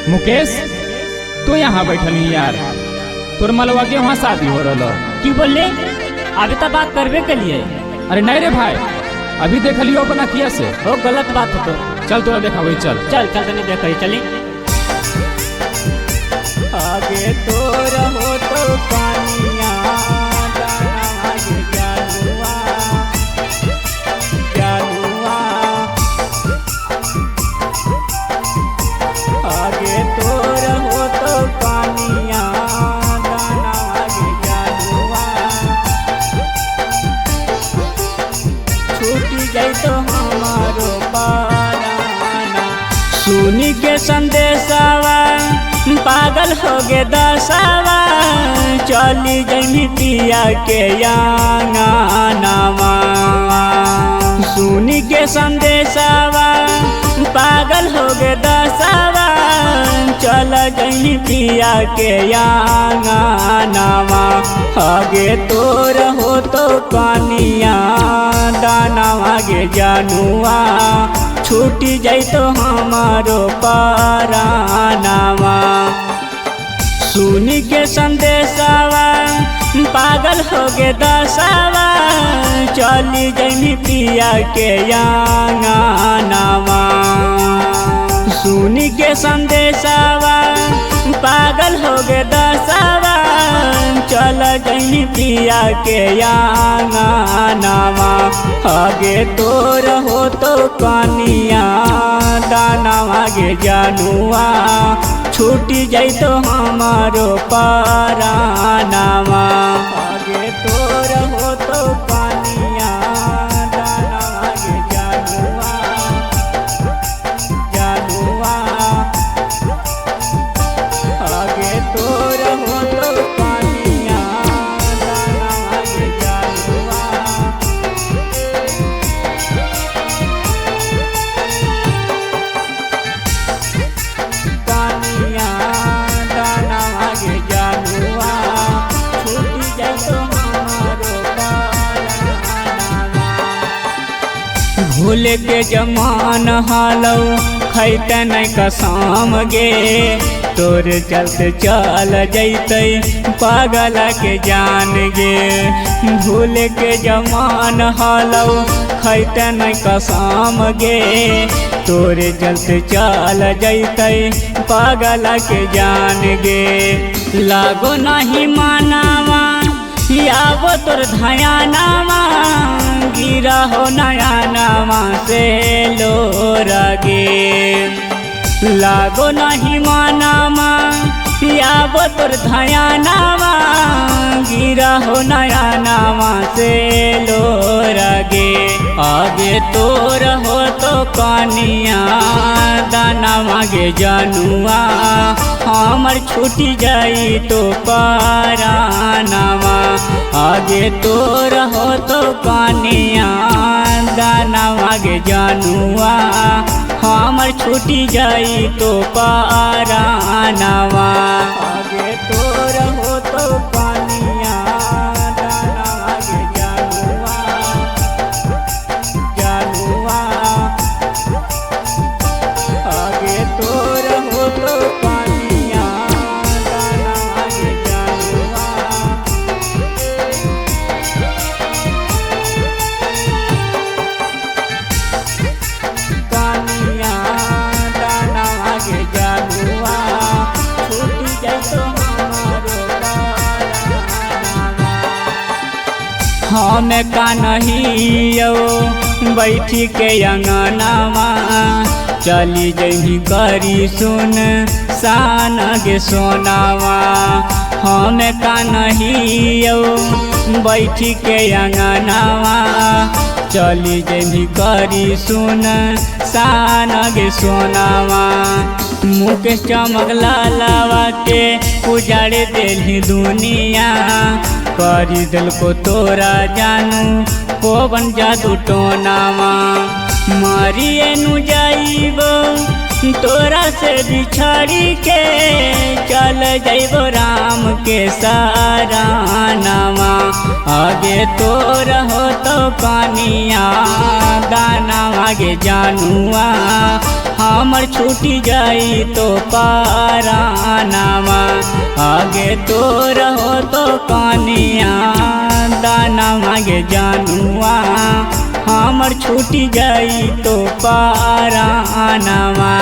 मुकेश तू यहाँ बैठल ही यार, तोर मलवा के वहाँ शादी हो रहा। की बोले? अभी तो बात करबे के लिए। अरे नहीं रे भाई, अभी देख लियो अपना किया से। वो गलत बात हो तो चल तोरा देखा वही चल चल चल तने देख चली। आगे तो रहो तो पानिया आगे जानुआ जानुआ, आगे तो रहो तो पानिया आगे जानुआ, छूट जाए तो हमारो पाराना। सुनी के संदेशावा पागल हो गे दसावा, चली जमी पिया के नामा। सुनी के संदेशावा पागल हो गे दसावा, चल जमी पिया के नामा। आगे तो रहो तो कानिया दाना आगे जानुआ, छूटी जाए तो हमारो पारानावा। सुनी के संदेशावा पागल हो गे दसावा, चली जमी पिया के नामा। सुनी के संदेशावा पागल हो गे दसावा, चल जमी पिया के नामा। आगे तो रहो तो कानिया दाना आगे जानुआ, छूटी जाए तो हमारो पारानामा। आगे तो रहो तो कानिया दाना आगे जानुआ जानुआ, आगे तो रहो तो कानिया दाना आगे जानुआ। कानिया दाना आगे जानुआ, छूटी जाए तो हमारो पारानामा। भूल के जमान हालो खैते नहीं कसम गे, तोर चलते चल जैते पागल के जान गे। भूल के जमान हालो खैते नहीं कसम गे, तोर चलते चल जैते पागल के जान गे। लागो नहीं मानावा यावो तोर धयानावा, गिरा हो नया नामा से लोरा गे। लागो नहीं मानामा यावो तोर धयानावा, गिरा हो नया नामा से लोरा गे। आगे तो रहो तो कानिया दाना आगे जानुआ, हमर छूटी जाई तो पारानामा। आगे तो रहो तो कानिया दाना आगे जानुआ, हमर छूटी जाई तो पारानामा। आगे तो रहो तो कानिया दाना आगे जानुआ जानुआ, आगे तो रहो तो कानिया दाना आगे जानुआ। कानिया दाना आगे जानुआ, छूटी जाए तो हमारो पारानामा। हम का नहीं बैठी के अंगनावा, चली जही करी सुन सान गे सोनावा। हम का नहीं बैठी के अंगनावा, चली जही करी सुन सान गे सोनावा। मुकेश चमक लालावा के उजाड़े दिल दुनिया, करी दिल को तोरा जानू पवन जादू टोनावा। मारिए नु जाइबो तोरा से बिछड़ी के चल जइबो राम के सरानावा। आगे तोर हो तो कनिया दानावा गे जानुआ, हमर छूटी जाई तो पारानावा। आगे तोर हो तो कनिया दानावा गे जानुआ, हमर छूटी जाई तो पारानावा।